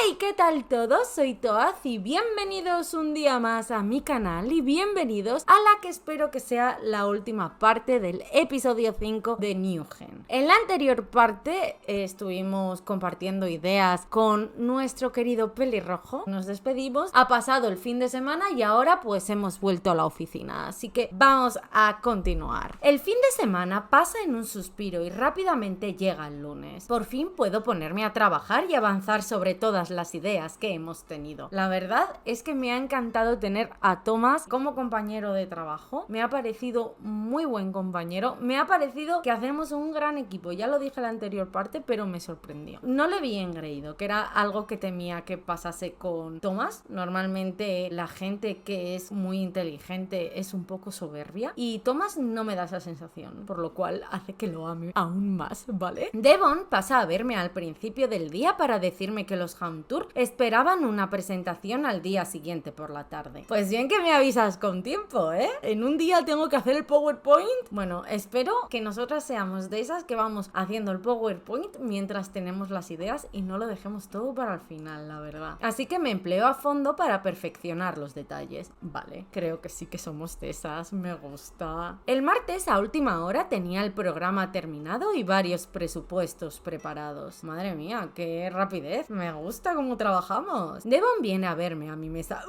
Hey, ¿qué tal todos? Soy Toaz y bienvenidos un día más a mi canal y bienvenidos a la que espero que sea la última parte del episodio 5 de New Gen. En la anterior parte estuvimos compartiendo ideas con nuestro querido pelirrojo, nos despedimos, ha pasado el fin de semana y ahora pues hemos vuelto a la oficina, así que vamos a continuar. El fin de semana pasa en un suspiro y rápidamente llega el lunes. Por fin puedo ponerme a trabajar y avanzar sobre todas las ideas que hemos tenido. La verdad es que me ha encantado tener a Tomás como compañero de trabajo. Me ha parecido muy buen compañero. Me ha parecido que hacemos un gran equipo. Ya lo dije en la anterior parte, pero me sorprendió. No le vi engreído, que era algo que temía que pasase con Tomás. Normalmente la gente que es muy inteligente es un poco soberbia y Tomás no me da esa sensación, por lo cual hace que lo ame aún más, ¿vale? Devon pasa a verme al principio del día para decirme que los Hound Tour esperaban una presentación al día siguiente por la tarde. Pues bien que me avisas con tiempo, ¿eh? En un día tengo que hacer el PowerPoint. Bueno, espero que nosotras seamos de esas que vamos haciendo el PowerPoint mientras tenemos las ideas y no lo dejemos todo para el final, la verdad. Así que me empleo a fondo para perfeccionar los detalles. Vale, creo que sí que somos de esas, me gusta. El martes a última hora tenía el programa terminado y varios presupuestos preparados. Madre mía, qué rapidez, me gusta cómo trabajamos. Devon viene a verme a mi mesa.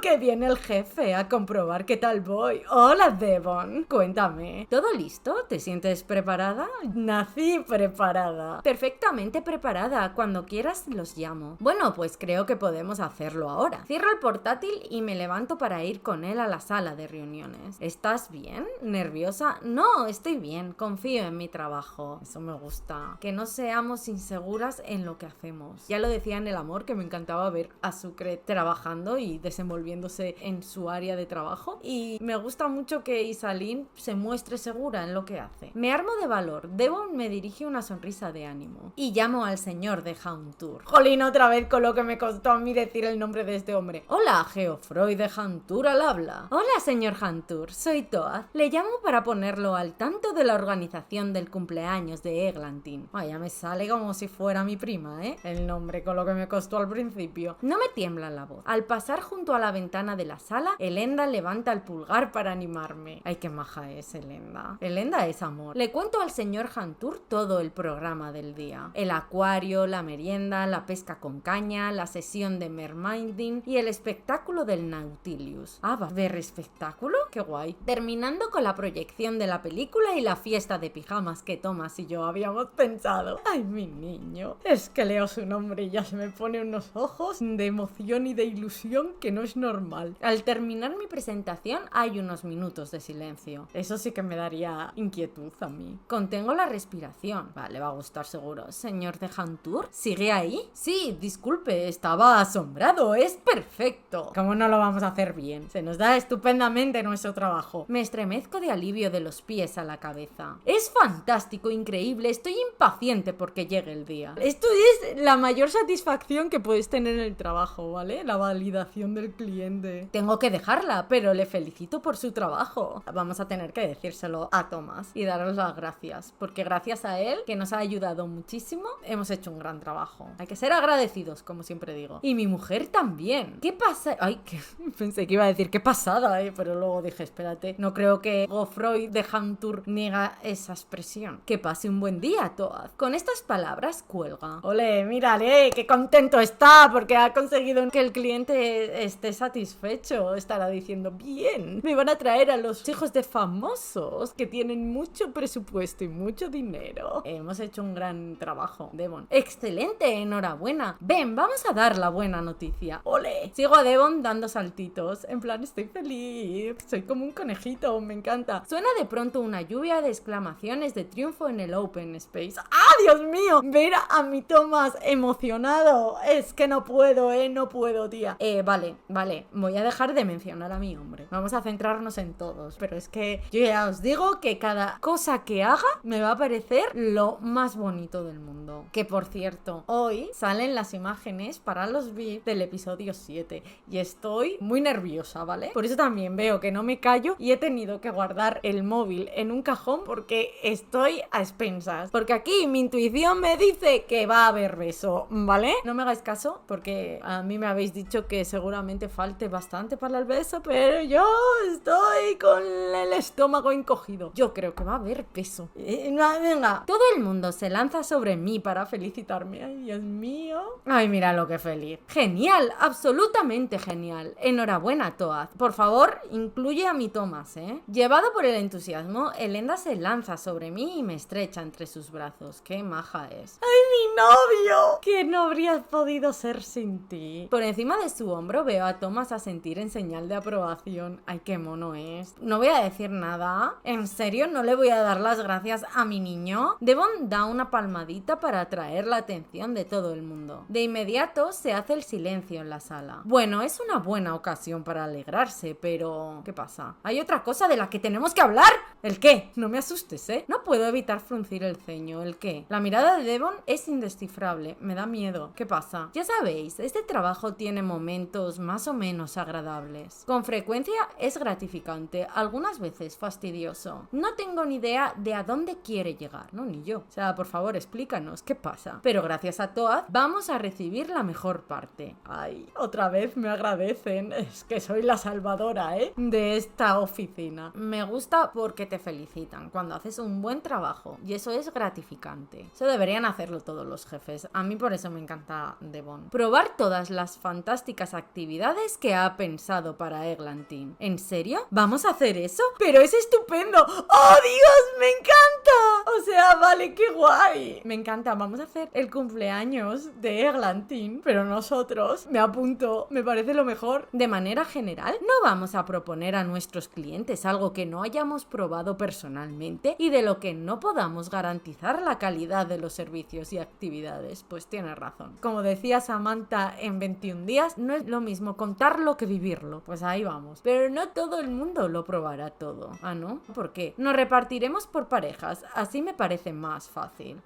¡Que viene el jefe a comprobar qué tal voy! Hola, Devon, cuéntame. ¿Todo listo? ¿Te sientes preparada? Nací preparada. Perfectamente preparada. Cuando quieras los llamo. Bueno, pues creo que podemos hacerlo ahora. Cierro el portátil y me levanto para ir con él a la sala de reuniones. ¿Estás bien? ¿Nerviosa? No, estoy bien. Confío en mi trabajo. Eso me gusta. Que no seamos inseguras en lo que hacemos. Ya lo decía en El Amor, que me encantaba ver a Sucre trabajando y desenvolviéndose en su área de trabajo. Y me gusta mucho que Isaline se muestre segura en lo que hace. Me armo de valor. Devon me dirige una sonrisa de ánimo. Y llamo al señor de Hound Tour. Jolín, otra vez con lo que me costó a mí decir el nombre de este hombre. Hola, Geoffroy de Hound Tour al habla. Hola, señor Hound Tour. Soy Toaz. Le llamo para ponerlo al tanto de la organización del cumpleaños de Eglantine. Vaya, me sale como si fuera mi prima, ¿eh? El nombre, con lo que me costó al principio. No me tiembla la voz. Al pasar junto a la ventana de la sala, Elenda levanta el pulgar para animarme. Ay, qué maja es Elenda. Elenda es amor. Le cuento al señor Hound Tour todo el programa del día. El acuario, la merienda, la pesca con caña, la sesión de mermaiding y el espectáculo del Nautilus. Ah, ¿va a ver espectáculo? ¡Qué guay! Terminando con la proyección de la película y la fiesta de pijamas que Tomás y yo habíamos pensado. ¡Ay, mi niño! Es que leo su nombre y ya se me ponen unos ojos de emoción y de ilusión que no es normal. Al terminar mi presentación hay unos minutos de silencio. Eso sí que me daría inquietud a mí. Contengo la respiración. Vale, va a gustar seguro. ¿Señor de Hound Tour? ¿Sigue ahí? Sí, disculpe, estaba asombrado. Es perfecto. ¿Cómo no lo vamos a hacer bien? Se nos da estupendamente nuestro trabajo. Me estremezco de alivio de los pies a la cabeza. Es fantástico, increíble. Estoy impaciente porque llegue el día. Esto es la mayor satisfacción que puedes tener en el trabajo, ¿vale? La validación del cliente. Tengo que dejarla, pero le felicito por su trabajo. Vamos a tener que decírselo a Tomás y daros las gracias, porque gracias a él, que nos ha ayudado muchísimo, hemos hecho un gran trabajo. Hay que ser agradecidos, como siempre digo. Y mi mujer también. ¿Qué pasa? Ay, que pensé que iba a decir qué pasada, pero luego dije, espérate, no creo que Geoffroy de Hound Tour niega esa expresión. Que pase un buen día, Toaz. Con estas palabras cuelga. Ole, mírale, qué contento está porque ha conseguido que el cliente esté satisfecho. Estará diciendo, bien, me van a traer a los hijos de famosos que tienen mucho presupuesto y mucho dinero. Hemos hecho un gran trabajo, Devon. Excelente, enhorabuena. Ven, vamos a dar la buena noticia. Ole. Sigo a Devon dando saltitos. En plan, estoy feliz. Soy como un conejito, me encanta. Suena de pronto una lluvia de exclamaciones de triunfo en el open space. ¡Ah, Dios mío! Ver a mi Tomás emocionado. Es que no puedo, no puedo, tía. Vale. Voy a dejar de mencionar a mi hombre. Vamos a centrarnos en todos. Pero es que yo ya os digo que cada cosa que haga me va a parecer lo más bonito del mundo. Que por cierto, hoy salen las imágenes para los VIPs del episodio 7 y estoy muy nerviosa, ¿vale? Por eso también veo que no me callo y he tenido que guardar el móvil en un cajón porque estoy a expensas. Porque aquí mi intuición me dice que va a haber beso, ¿vale? No me hagáis caso porque a mí me habéis dicho que seguramente falte bastante para el beso, pero yo estoy con el estómago encogido. Yo creo que va a haber peso. Venga, todo el mundo se lanza sobre mí para felicitarme. Ay, Dios mío. Ay, mira lo que feliz. Genial, absolutamente genial. Enhorabuena, Toad. Por favor, incluye a mi Thomas, ¿eh? Llevado por el entusiasmo, Elenda se lanza sobre mí y me estrecha entre sus brazos. ¡Qué maja es! ¡Ay, mi novio! ¿Qué no habrías podido ser sin ti? Por encima de su hombro veo a Thomas asentir en señal de aprobación. ¡Ay, qué mono es! No voy a decir nada. ¿En serio no le voy a dar las gracias a mi niño? Devon da una palmadita para atraer la atención de todo el mundo. De inmediato se hace el silencio en la sala. Bueno, es una buena ocasión para alegrarse, pero... ¿qué pasa? ¿Hay otra cosa de la que tenemos que hablar? ¿El qué? No me asustes, ¿eh? No puedo evitar fruncir el ceño. ¿El qué? La mirada de Devon es indescifrable. Me da miedo. ¿Qué pasa? Ya sabéis, este trabajo tiene momentos más o menos agradables. Con frecuencia es gratificante, algunas veces fastidioso. No tengo ni idea de a dónde quiere llegar, ¿no? Ni yo. O sea, por favor, explícanos, ¿qué pasa? Pero gracias a Toad vamos a recibir la mejor parte. Ay, otra vez me agradecen. Es que soy la salvadora, ¿eh? De esta oficina. Me gusta porque te felicitan cuando haces un buen trabajo y eso es gratificante. Eso deberían hacerlo todos los jefes. A mí por eso me encanta Devon. Probar todas las fantásticas actividades que ha pensado para Eglantine. ¿En serio? ¿Vamos a hacer eso? ¡Pero es estupendo! ¡Oh, Dios! ¡Me encanta! O sea, vale, qué guay. Me encanta. Vamos a hacer el cumpleaños de Eglantine, pero nosotros, me apunto, me parece lo mejor. De manera general, no vamos a proponer a nuestros clientes algo que no hayamos probado personalmente y de lo que no podamos garantizar la calidad de los servicios y actividades. Pues tienes razón. Como decía Samantha en 21 días, no es lo mismo contarlo que vivirlo. Pues ahí vamos. Pero no todo el mundo lo probará todo. ¿Ah, no? ¿Por qué? Nos repartiremos por parejas. Así me parece más fácil.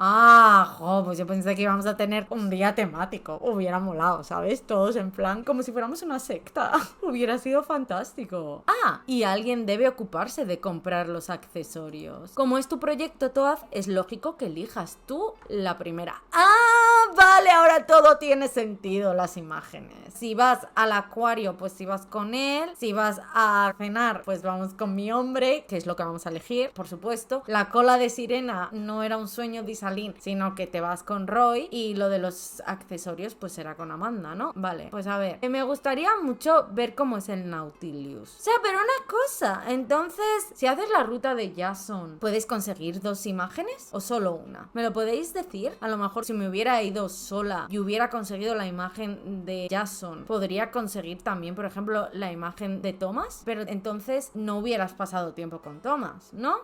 Pues yo pensé que íbamos a tener un día temático. Hubiera molado, ¿sabes? Todos en plan como si fuéramos una secta. Hubiera sido fantástico. Y alguien debe ocuparse de comprar los accesorios. Como es tu proyecto, Toad, es lógico que elijas tú la primera. Vale, ahora todo tiene sentido, las imágenes. Si vas al acuario, pues si vas con él. Si vas a cenar, pues vamos con mi hombre, que es lo que vamos a elegir, por supuesto. La cola de sirena no era un sueño de Isaline, sino que te vas con Roy. Y lo de los accesorios, pues será con Amanda, ¿no? Vale, pues a ver. Me gustaría mucho ver cómo es el Nautilus. O sea, pero una cosa. Entonces, si haces la ruta de Jason, ¿puedes conseguir 2 imágenes o solo una? ¿Me lo podéis decir? A lo mejor si me hubiera ido sola y hubiera conseguido la imagen de Jason, podría conseguir también, por ejemplo, la imagen de Thomas, pero entonces no hubieras pasado tiempo con Thomas, ¿no?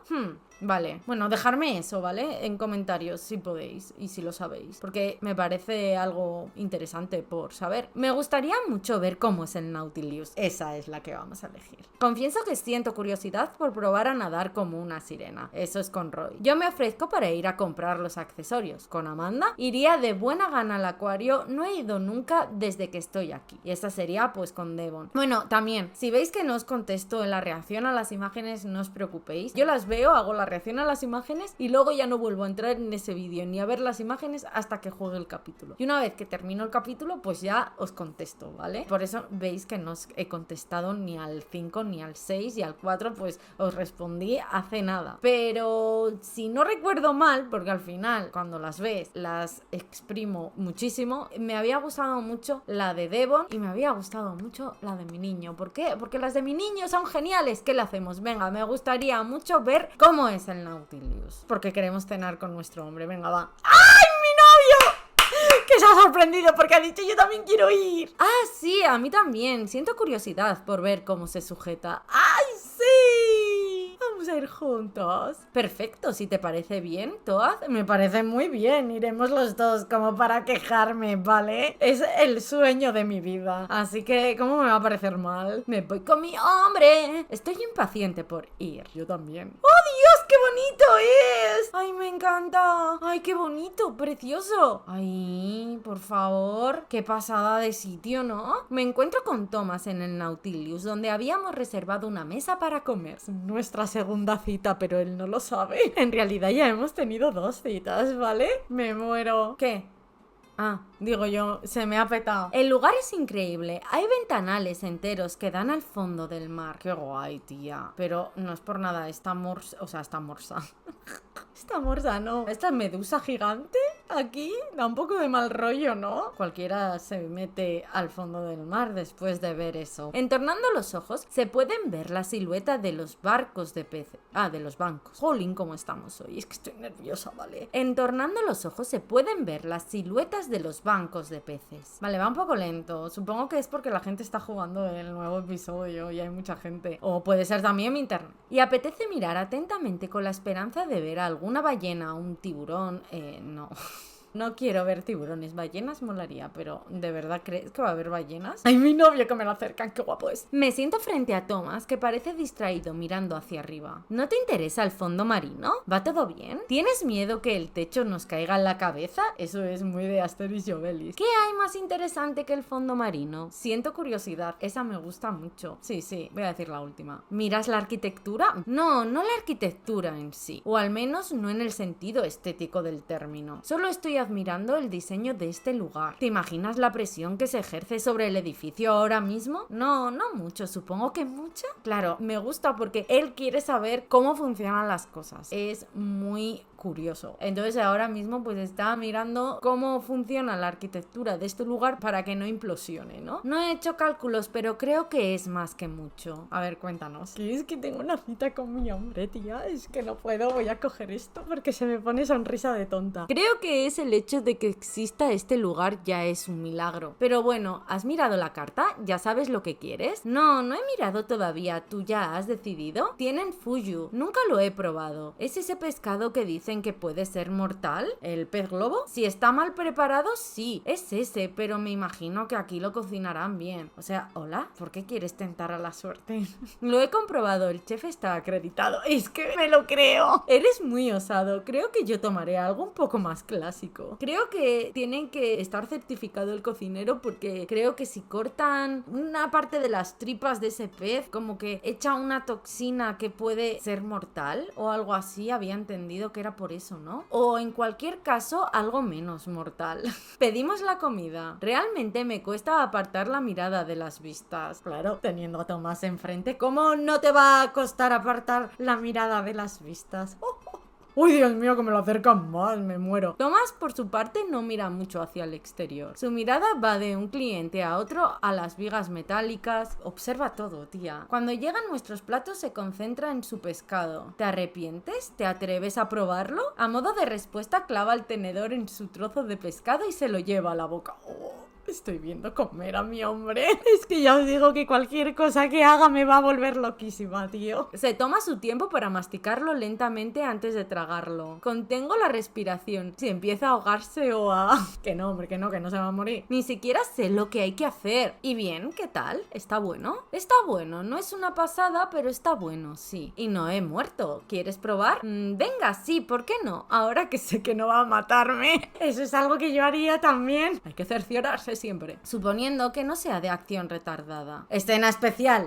Vale, bueno, dejadme eso, ¿vale? En comentarios si podéis y si lo sabéis, porque me parece algo interesante por saber. Me gustaría mucho ver cómo es el Nautilus. Esa es la que vamos a elegir. Confieso que siento curiosidad por probar a nadar como una sirena. Eso es con Roy. Yo me ofrezco para ir a comprar los accesorios. Con Amanda iría de buena gana al acuario. No he ido nunca desde que estoy aquí. Y esta sería pues con Devon. Bueno, también, si veis que no os contesto en la reacción a las imágenes, no os preocupéis. Yo las veo, hago la reacción a las imágenes y luego ya no vuelvo a entrar en ese vídeo ni a ver las imágenes hasta que juegue el capítulo. Y una vez que termino el capítulo, pues ya os contesto, ¿vale? Por eso veis que no os he contestado ni al 5, ni al 6 y al 4, pues os respondí hace nada. Pero si no recuerdo mal, porque al final cuando las ves las exprimo muchísimo, me había gustado mucho la de Devon y me había gustado mucho la de mi niño. ¿Por qué? Porque las de mi niño son geniales. ¿Qué le hacemos? Venga, me gustaría mucho ver cómo es el Nautilus, porque queremos cenar con nuestro hombre. Venga, va. ¡Ay, mi novio! Que se ha sorprendido porque ha dicho yo también quiero ir. Sí, a mí también. Siento curiosidad por ver cómo se sujeta. ¡Ay, sí! Vamos a ir juntos. Perfecto, si te parece bien, Toad. Me parece muy bien. Iremos los dos como para quejarme, ¿vale? Es el sueño de mi vida. Así que, ¿cómo me va a parecer mal? Me voy con mi hombre. Estoy impaciente por ir. Yo también. ¡Oh, Dios, qué bonito es! ¡Ay, me encanta! ¡Ay, qué bonito! ¡Precioso! ¡Ay, por favor! ¡Qué pasada de sitio!, ¿no? Me encuentro con Thomas en el Nautilus, donde habíamos reservado una mesa para comer. Nuestra segunda cita, pero él no lo sabe. En realidad ya hemos tenido 2 citas, ¿vale? Me muero. ¿Qué? Ah, digo yo, se me ha petado. El lugar es increíble. Hay ventanales enteros que dan al fondo del mar. Qué guay, tía. Pero no es por nada, esta morsa... O sea, esta morsa... Esta morsa, no. Esta medusa gigante aquí da un poco de mal rollo, ¿no? Cualquiera se mete al fondo del mar después de ver eso. Entornando los ojos se pueden ver la silueta de los barcos de peces. Ah, de los bancos. Jolín, cómo estamos hoy. Es que estoy nerviosa, ¿vale? Entornando los ojos se pueden ver las siluetas de los bancos de peces. Vale, va un poco lento. Supongo que es porque la gente está jugando el nuevo episodio y hay mucha gente. O puede ser también mi internet. Y apetece mirar atentamente con la esperanza de ver a alguna ballena, un tiburón, no. No quiero ver tiburones, ballenas molaría, pero ¿de verdad crees que va a haber ballenas? ¡Ay, mi novio que me lo acercan! ¡Qué guapo es! Me siento frente a Thomas, que parece distraído mirando hacia arriba. ¿No te interesa el fondo marino? ¿Va todo bien? ¿Tienes miedo que el techo nos caiga en la cabeza? Eso es muy de Asterix y Obelix. ¿Qué hay más interesante que el fondo marino? Siento curiosidad, esa me gusta mucho. Sí, voy a decir la última. ¿Miras la arquitectura? No la arquitectura en sí, o al menos no en el sentido estético del término. Solo estoy admirando el diseño de este lugar. ¿Te imaginas la presión que se ejerce sobre el edificio ahora mismo? No mucho, supongo que mucha. Claro, me gusta porque él quiere saber cómo funcionan las cosas. Es muy curioso. Entonces ahora mismo pues está mirando cómo funciona la arquitectura de este lugar para que no implosione, ¿no? No he hecho cálculos, pero creo que es más que mucho. A ver, cuéntanos. Que es que tengo una cita con mi hombre, tía. Es que no puedo, voy a coger esto porque se me pone sonrisa de tonta. Creo que es el hecho de que exista este lugar ya es un milagro. Pero bueno, ¿has mirado la carta? ¿Ya sabes lo que quieres? No he mirado todavía. ¿Tú ya has decidido? Tienen fuyu. Nunca lo he probado. ¿Es ese pescado que dicen que puede ser mortal? ¿El pez globo? Si está mal preparado, sí. Es ese, pero me imagino que aquí lo cocinarán bien. O sea, ¿hola? ¿Por qué quieres tentar a la suerte? Lo he comprobado. El chef está acreditado. Es que me lo creo. Eres muy osado. Creo que yo tomaré algo un poco más clásico. Creo que tienen que estar certificado el cocinero porque creo que si cortan una parte de las tripas de ese pez, como que echa una toxina que puede ser mortal o algo así, había entendido que era por eso, ¿no? O en cualquier caso, algo menos mortal. Pedimos la comida. Realmente me cuesta apartar la mirada de las vistas. Claro, teniendo a Tomás enfrente, ¿cómo no te va a costar apartar la mirada de las vistas? Uy, Dios mío, que me lo acercan más, me muero. Tomás, por su parte, no mira mucho hacia el exterior. Su mirada va de un cliente a otro, a las vigas metálicas. Observa todo, tía. Cuando llegan nuestros platos, se concentra en su pescado. ¿Te arrepientes? ¿Te atreves a probarlo? A modo de respuesta, clava el tenedor en su trozo de pescado y se lo lleva a la boca. Estoy viendo comer a mi hombre. Es que ya os digo que cualquier cosa que haga me va a volver loquísima, tío. Se toma su tiempo para masticarlo lentamente antes de tragarlo. Contengo la respiración. Si empieza a ahogarse o a... Que no, hombre, que no se va a morir. Ni siquiera sé lo que hay que hacer. ¿Y bien? ¿Qué tal? ¿Está bueno? Está bueno. No es una pasada, pero está bueno, sí. Y no he muerto. ¿Quieres probar? Venga, sí, ¿por qué no? Ahora que sé que no va a matarme. Eso es algo que yo haría también. Hay que cerciorarse siempre. Suponiendo que no sea de acción retardada. Escena especial.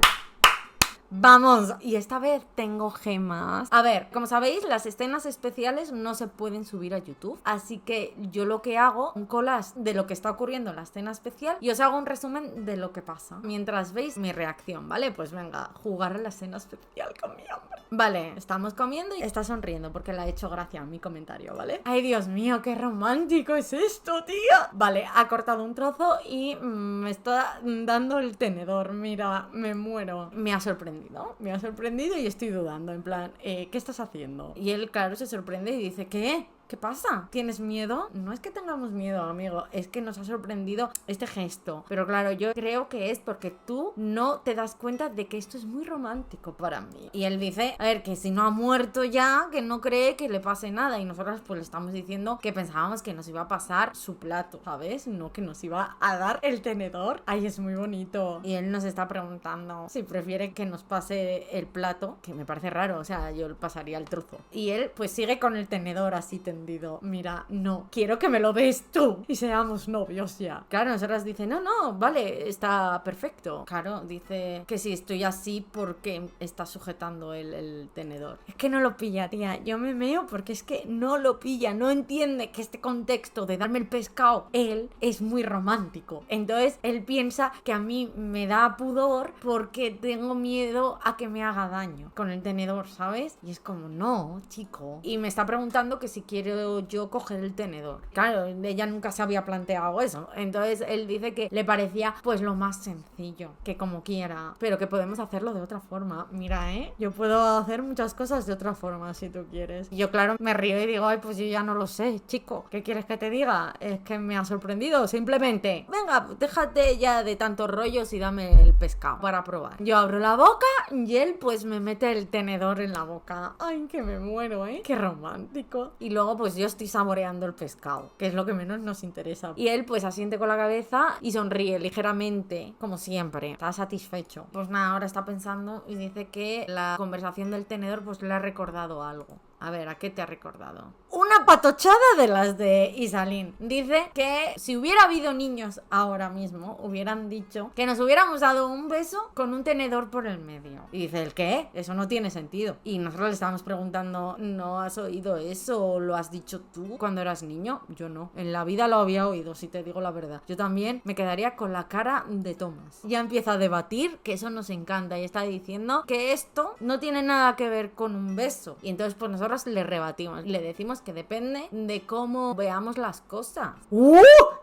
¡Vamos! Y esta vez tengo gemas. A ver, como sabéis, las escenas especiales no se pueden subir a YouTube. Así que yo lo que hago, un collage de lo que está ocurriendo en la escena especial y os hago un resumen de lo que pasa. Mientras veis mi reacción, ¿vale? Pues venga, jugar a la escena especial con mi hombre. Vale, estamos comiendo y está sonriendo porque le ha hecho gracia a mi comentario, ¿vale? ¡Ay, Dios mío, qué romántico es esto, tía! Vale, ha cortado un trozo y me está dando el tenedor. Mira, me muero. Me ha sorprendido y estoy dudando, en plan, ¿qué estás haciendo? Y él, claro, se sorprende y dice, ¿qué? ¿Qué pasa? ¿Tienes miedo? No es que tengamos miedo, amigo, es que nos ha sorprendido este gesto. Pero claro, yo creo que es porque tú no te das cuenta de que esto es muy romántico para mí. Y él dice, a ver, que si no ha muerto ya, que no cree que le pase nada. Y nosotros pues le estamos diciendo que pensábamos que nos iba a pasar su plato, ¿sabes? No que nos iba a dar el tenedor. Ay, es muy bonito. Y él nos está preguntando si prefiere que nos pase el plato, que me parece raro, o sea, yo le pasaría el trozo. Y él pues sigue con el tenedor así tendido entendido. Mira, no, quiero que me lo des tú y seamos novios ya. Claro, nosotras dice, no, vale, está perfecto. Claro, dice que si estoy así porque está sujetando el tenedor. Es que no lo pilla, tía. Yo me meo porque es que no lo pilla. No entiende que este contexto de darme el pescado, él es muy romántico. Entonces, él piensa que a mí me da pudor porque tengo miedo a que me haga daño con el tenedor, ¿sabes? Y es como, no, chico. Y me está preguntando que si quiero yo coger el tenedor. Claro, ella nunca se había planteado eso. Entonces, él dice que le parecía pues lo más sencillo, que como quiera, pero que podemos hacerlo de otra forma. Mira, yo puedo hacer muchas cosas de otra forma si tú quieres. Y yo, claro, me río y digo, ay, pues yo ya no lo sé, chico. ¿Qué quieres que te diga? Es que me ha sorprendido, simplemente. Venga, déjate ya de tantos rollos y dame el pescado para probar. Yo abro la boca y él pues me mete el tenedor en la boca. Ay, que me muero, qué romántico. Y luego pues yo estoy saboreando el pescado, que es lo que menos nos interesa. Y él pues asiente con la cabeza y sonríe ligeramente, como siempre. Está satisfecho. Pues nada, ahora está pensando y dice que la conversación del tenedor pues le ha recordado algo. A ver, ¿a qué te ha recordado? Una patochada de las de Isalín. Dice que si hubiera habido niños ahora mismo, hubieran dicho que nos hubiéramos dado un beso con un tenedor por el medio. Y dice, ¿el qué? Eso no tiene sentido. Y nosotros le estábamos preguntando, ¿no has oído eso o lo has dicho tú cuando eras niño? Yo no. En la vida lo había oído, si te digo la verdad. Yo también me quedaría con la cara de Thomas. Ya empieza a debatir, que eso nos encanta, y está diciendo que esto no tiene nada que ver con un beso. Y entonces pues nosotros le rebatimos, le decimos que depende de cómo veamos las cosas.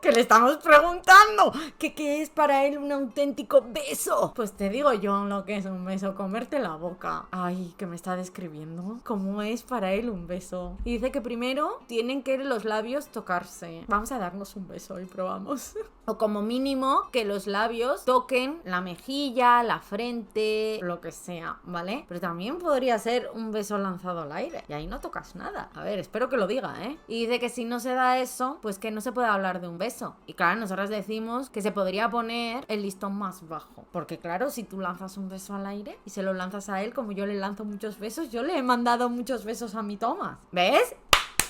Que le estamos preguntando que qué es para él un auténtico beso. Pues te digo yo lo que es un beso, comerte la boca. Ay, que me está describiendo cómo es para él un beso. Y dice que primero tienen que los labios tocarse. Vamos a darnos un beso y probamos. O como mínimo que los labios toquen la mejilla, la frente, lo que sea, ¿vale? Pero también podría ser un beso lanzado al aire y ahí no tocas nada. A ver, espero que lo diga, Y dice que si no se da eso, pues que no se puede hablar de un beso. Y claro, nosotras decimos que se podría poner el listón más bajo. Porque claro, si tú lanzas un beso al aire y se lo lanzas a él, como yo le lanzo muchos besos, yo le he mandado muchos besos a mi Thomas. ¿Ves?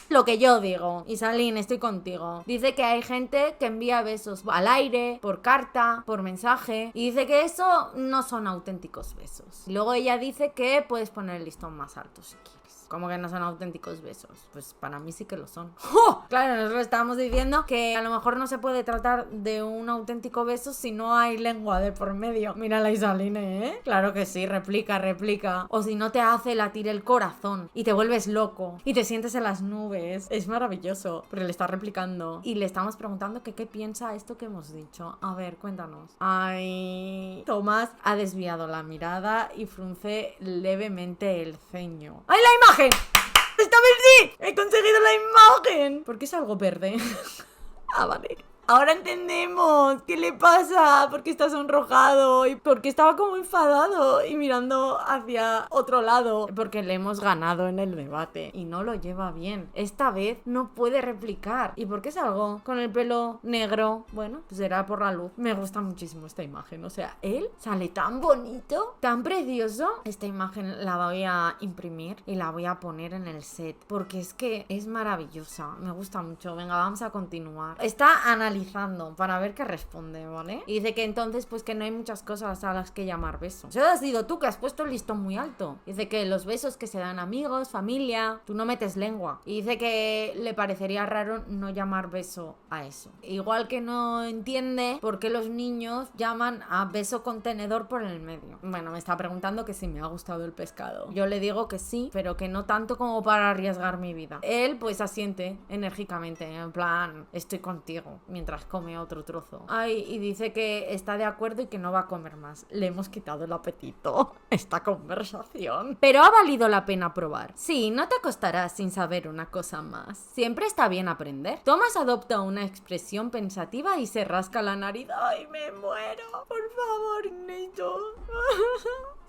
Lo que yo digo. Isalín, estoy contigo. Dice que hay gente que envía besos al aire, por carta, por mensaje, y dice que eso no son auténticos besos. Y luego ella dice que puedes poner el listón más alto si quieres. Como que no son auténticos besos. Pues para mí sí que lo son. ¡Oh! Claro, nosotros estábamos diciendo que a lo mejor no se puede tratar de un auténtico beso si no hay lengua de por medio. Mira la Isaline, Claro que sí, replica. O si no te hace latir el corazón y te vuelves loco y te sientes en las nubes. Es maravilloso. Pero le está replicando y le estamos preguntando que qué piensa esto que hemos dicho. A ver, cuéntanos. Ay, Tomás ha desviado la mirada y frunce levemente el ceño. ¡Ay, la imagen! ¡Esta vez sí! ¡He conseguido la imagen! ¿Por qué es algo verde? Ah, vale. Ahora entendemos qué le pasa, por qué está sonrojado y por qué estaba como enfadado y mirando hacia otro lado, porque le hemos ganado en el debate y no lo lleva bien. Esta vez no puede replicar. ¿Y por qué salgo con el pelo negro? Bueno, pues será por la luz. Me gusta muchísimo esta imagen, o sea, él sale tan bonito, tan precioso. Esta imagen la voy a imprimir y la voy a poner en el set porque es que es maravillosa, me gusta mucho. Venga, vamos a continuar. Está analizando para ver qué responde, ¿vale? Y dice que entonces pues que no hay muchas cosas a las que llamar beso. Eso has sido tú que has puesto el listón muy alto. Dice que los besos que se dan amigos, familia, tú no metes lengua. Y dice que le parecería raro no llamar beso a eso. Igual que no entiende por qué los niños llaman a beso con tenedor por el medio. Bueno, me está preguntando que si me ha gustado el pescado. Yo le digo que sí, pero que no tanto como para arriesgar mi vida. Él pues asiente enérgicamente, en plan, estoy contigo, mientras come otro trozo. Ay, y dice que está de acuerdo y que no va a comer más. Le hemos quitado el apetito esta conversación. Pero ha valido la pena probar. Sí, no te acostarás sin saber una cosa más. Siempre está bien aprender. Thomas adopta una expresión pensativa y se rasca la nariz. Ay, me muero. Por favor, Nito.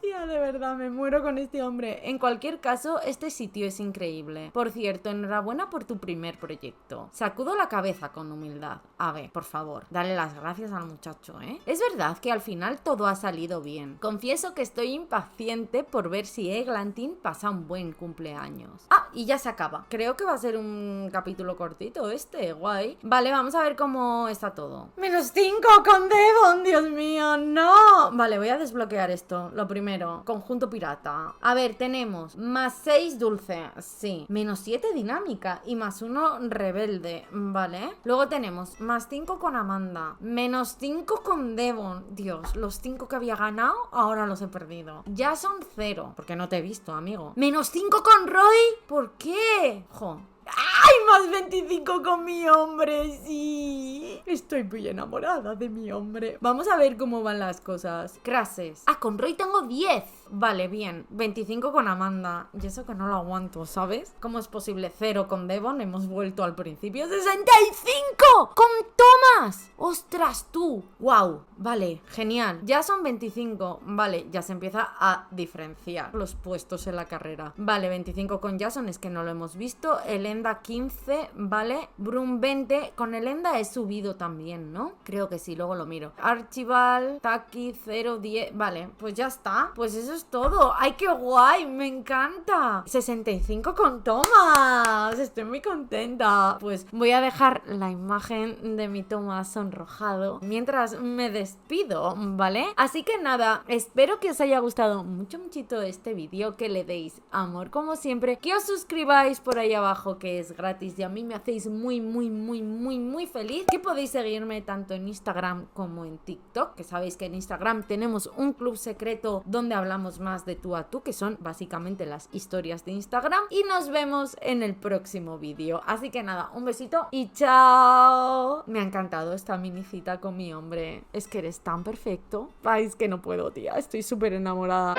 Tía, de verdad, me muero con este hombre. En cualquier caso, este sitio es increíble. Por cierto, enhorabuena por tu primer proyecto. Sacudo la cabeza con humildad. A ver, por favor, dale las gracias al muchacho, ¿eh? Es verdad que al final todo ha salido bien. Confieso que estoy impaciente por ver si Eglantin pasa un buen cumpleaños. Ah, y ya se acaba. Creo que va a ser un capítulo cortito este, guay. Vale, vamos a ver cómo está todo. -5 con Devon, Dios mío, no. Vale, voy a desbloquear esto. Lo primero, conjunto pirata. A ver, tenemos +6 dulce, sí. -7 dinámica y +1 rebelde, vale. Luego tenemos +5 con Amanda, -5 con Devon. Dios, los 5 que había ganado, ahora los he perdido. Ya son 0, porque no te he visto, amigo. -5 con Roy, ¿por qué? Jo. ¡Ay! +25 con mi hombre, sí. Estoy muy enamorada de mi hombre. Vamos a ver cómo van las cosas. Crases. Ah, con Roy tengo 10. Vale, bien. 25 con Amanda. Y eso que no lo aguanto, ¿sabes? ¿Cómo es posible? 0 con Devon. Hemos vuelto al principio. ¡65! ¡Con Thomas! ¡Ostras, tú! ¡Wow! Vale, genial. Ya son 25. Vale, ya se empieza a diferenciar los puestos en la carrera. Vale, 25 con Jason, es que no lo hemos visto. Elenda 15, vale. Brum 20. Con Elenda he subido también, ¿no? Creo que sí, luego lo miro. Archibald, Taki 0, 10. Vale, pues ya está. Pues eso es todo. ¡Ay, qué guay! Me encanta. 65 con Thomas. Estoy muy contenta. Pues voy a dejar la imagen de mi Thomas sonrojado mientras me despido, ¿vale? Así que nada, espero que os haya gustado muchito este vídeo, que le deis amor como siempre, que os suscribáis por ahí abajo, que es gratis y a mí me hacéis muy feliz, que podéis seguirme tanto en Instagram como en TikTok, que sabéis que en Instagram tenemos un club secreto donde hablamos más de tú a tú, que son básicamente las historias de Instagram, y nos vemos en el próximo vídeo. Así que nada, un besito y chao. Me ha encantado esta minicita con mi hombre. Es que eres tan perfecto. Ay, es que no puedo, tía. Estoy súper enamorada.